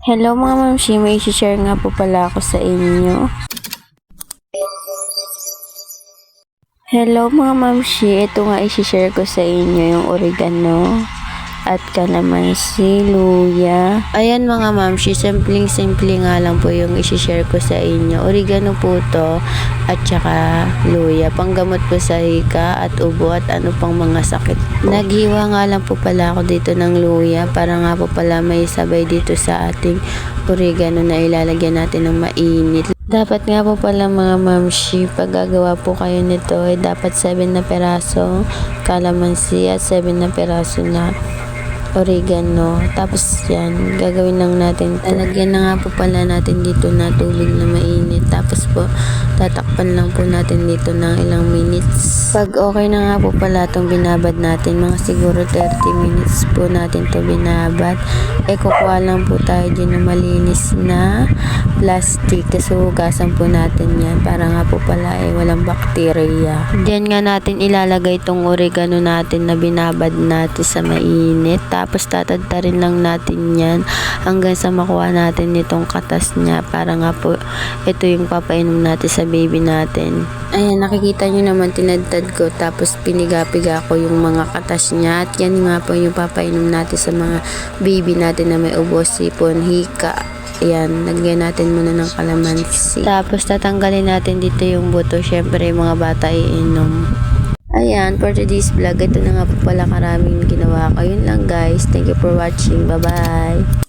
Hello mga mamshi, may share nga po pala ako sa inyo. Hello mga mamshi, ito nga i-share ko sa inyo yung oregano at kalamansi, luya. Ayan mga mamshi, simpleng-simple nga lang po yung i-share ko sa inyo. Oregano po to at saka luya. Panggamot po sa hika at ubo at ano pang mga sakit. Naghiwa nga lang po pala ako dito ng luya para nga po pala may sabay dito sa ating oregano na ilalagyan natin ng mainit. Dapat nga po pala mga mamshi, pag gagawa po kayo nito ay dapat 7 na peraso kalamansi at 7 na peraso na oregano. Tapos yan, gagawin lang natin. Lalagyan na nga po pala natin dito na tubig na mainit. Tapos po, tatakpan lang po natin dito ng ilang minutes. Pag okay na nga po pala itong binabad natin, mga siguro 30 minutes po natin to binabad. Kukuha lang po tayo dyan ng malinis na plastic. Kasi hugasan po natin yan para nga po pala walang bakterya. Diyan nga natin ilalagay itong oregano natin na binabad natin sa mainit. Tapos tatadtarin lang natin yan hanggang sa makuha natin itong katas niya para nga po ito yung papainom natin sa baby natin. Ayan, nakikita nyo naman tinadtad ko tapos piniga-piga ko yung mga katas niya at yan nga po yung papainom natin sa mga baby natin na may ubo, sipon, hika. Ayan, lagyan natin muna ng kalamansi. Tapos tatanggalin natin dito yung buto. Syempre yung mga bata iinom. Ayan, for today's vlog, ito na nga po pala karaming ginawa ko. Yun lang guys. Thank you for watching. Bye-bye.